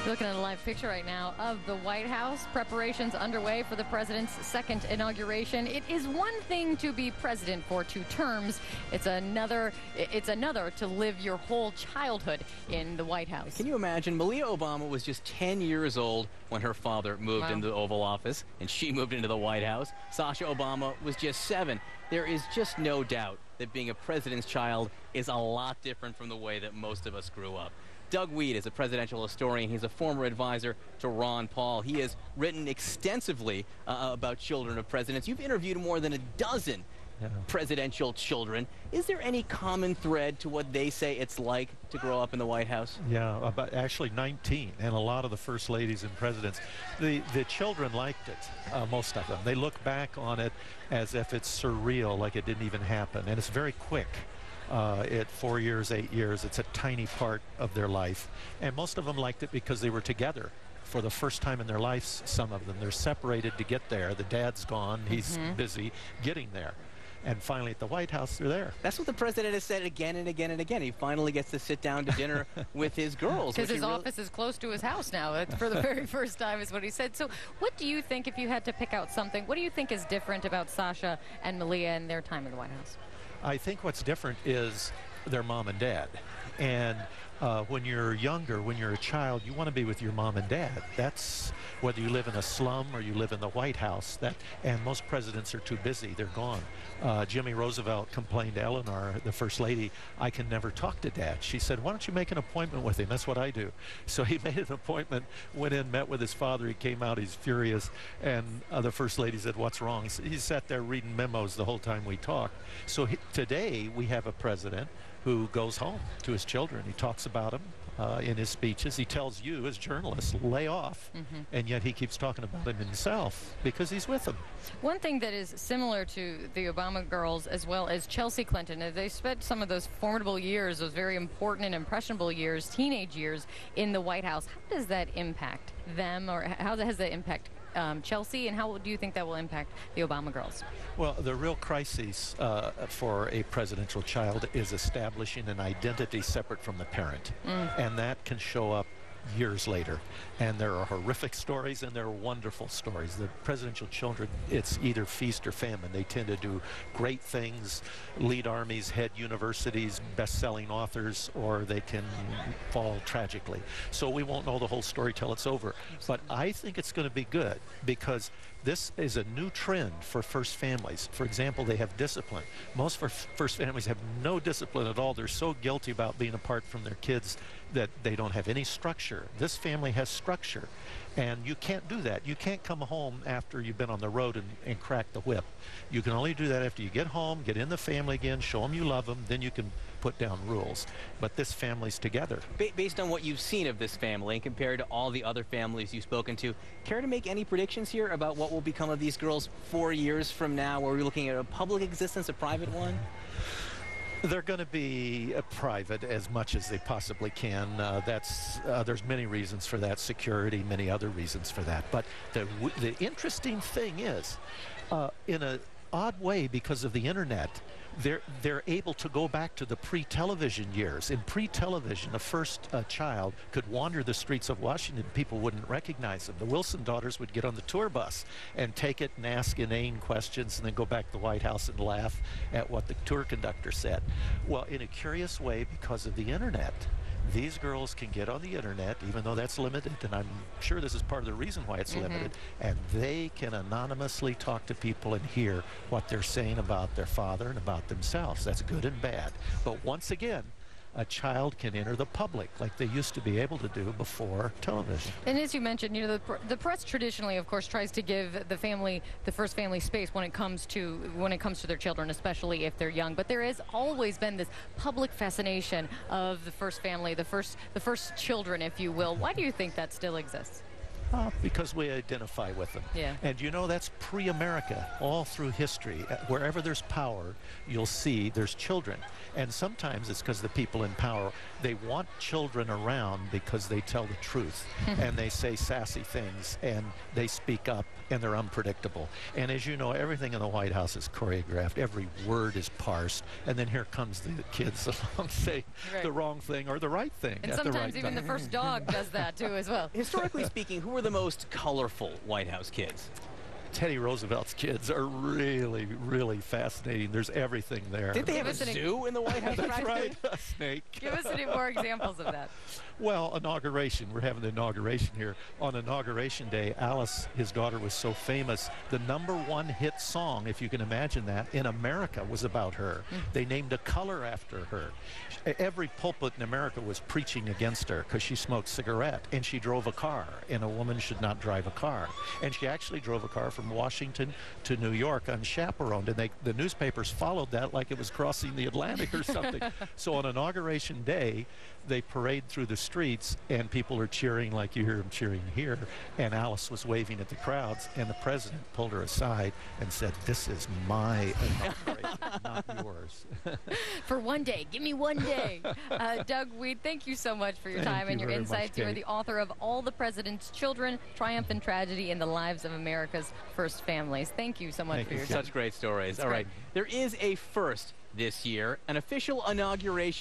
Looking at a live picture right now of the White House. Preparations underway for the president's second inauguration. It is one thing to be president for 2 terms. It's another to live your whole childhood in the White House. Can you imagine? Malia Obama was just 10 years old when her father moved into the Oval Office, and she moved into the White House. Sasha Obama was just 7. There is just no doubt that being a president's child is a lot different from the way that most of us grew up. Doug Wead is a presidential historian. He's a former advisor to Ron Paul. He has written extensively about children of presidents. You've interviewed more than a dozen presidential children. Is there any common thread to what they say it's like to grow up in the White House? Yeah, about actually 19, and a lot of the first ladies and presidents. The children liked it, most of them. They look back on it as if it's surreal, like it didn't even happen, and it's very quick. At 4 years, 8 years, it's a tiny part of their life. And most of them liked it because they were together for the first time in their lives, some of them. They're separated to get there. The dad's gone. He's busy getting there. And finally at the White House, they're there. That's what the president has said again and again and again. He finally gets to sit down to dinner with his girls. Because his office is close to his house now. That's for the very first time is what he said. So what do you think, if you had to pick out something, what do you think is different about Sasha and Malia and their time in the White House? I think what's different is their mom and dad. And when you're younger, when you're a child, you want to be with your mom and dad. That's whether you live in a slum or you live in the White House. And most presidents are too busy. They're gone. Jimmy Roosevelt complained to Eleanor, the first lady, "I can never talk to Dad." She said, "Why don't you make an appointment with him? That's what I do." So he made an appointment, went in, met with his father. He came out, he's furious. And the first lady said, "What's wrong?" He sat there reading memos the whole time we talked. So today we have a president who goes home to his children. He talks about them in his speeches. He tells you, as journalists, lay off. And yet he keeps talking about him himself because he's with them. One thing that is similar to the Obama girls as well as Chelsea Clinton, they spent some of those formidable years, those very important and impressionable years, teenage years, in the White House. How does that impact them, or how has that impact Chelsea, and how do you think that will impact the Obama girls? Well, the real crisis for a presidential child is establishing an identity separate from the parent. And that can show up years later. And there are horrific stories and there are wonderful stories. The presidential children, it's either feast or famine. They tend to do great things, lead armies, head universities, best-selling authors, or they can fall tragically. So we won't know the whole story till it's over. But I think it's going to be good because this is a new trend for first families. For example, they have discipline. Most first families have no discipline at all. They're so guilty about being apart from their kids that they don't have any structure. This family has structure, and you can't do that. You can't come home after you've been on the road and crack the whip. You can only do that after you get home, get in the family again, show them you love them, then you can put down rules. But this family's together. Based on what you've seen of this family and compared to all the other families you've spoken to, care to make any predictions here about what will become of these girls 4 years from now? Are we looking at a public existence, a private one? They're going to be private as much as they possibly can. There's many reasons for that, security, many other reasons for that. But the interesting thing is, in an odd way, because of the internet, they're able to go back to the pre-television years. In pre-television, a first child could wander the streets of Washington. People wouldn't recognize them. The Wilson daughters would get on the tour bus and take it and ask inane questions and then go back to the White House and laugh at what the tour conductor said. Well, in a curious way, because of the internet, these girls can get on the internet, even though that's limited, and I'm sure this is part of the reason why it's limited, and they can anonymously talk to people and hear what they're saying about their father and about themselves. That's good and bad. But once again, a child can enter the public like they used to be able to do before television. And as you mentioned, the press traditionally, of course, tries to give the first family space when it comes to their children, especially if they're young. But there has always been this public fascination of the first family, the first children, if you will. Why do you think that still exists? Because we identify with them. Yeah. And you know, that's pre-America, all through history. Wherever there's power, you'll see there's children. And sometimes it's because the people in power, they want children around because they tell the truth. And they say sassy things, and they speak up, and they're unpredictable. And as you know, everything in the White House is choreographed. Every word is parsed. And then here comes the kids along saying the wrong thing or the right thing. And at the sometimes right even time. the first dog does that too as well. Historically speaking, who were the most colorful White House kids? Teddy Roosevelt's kids are really, really fascinating. There's everything there. Did they have a zoo in the White House? That's right, a snake. Give us any more examples of that. Well, inauguration. We're having the inauguration here. On Inauguration Day, Alice, his daughter, was so famous. The #1 hit song, if you can imagine that, in America was about her. They named a color after her. Every pulpit in America was preaching against her because she smoked cigarette and she drove a car, and a woman should not drive a car. And she actually drove a car from Washington to New York unchaperoned, and the newspapers followed that like it was crossing the Atlantic or something. So on Inauguration Day, they parade through the streets, and people are cheering like you hear them cheering here. And Alice was waving at the crowds, and the president pulled her aside and said, "This is my inauguration, not yours." For one day. Give me one day. Doug Wead, thank you so much for your Thank time you and your very much, insights. You are Kate. the author of All the President's Children, Triumph and Tragedy in the Lives of America's First Families. Thank you so much Thank for you, your Kate. time. Such great stories. That's All right. great. There is a first this year, an official inauguration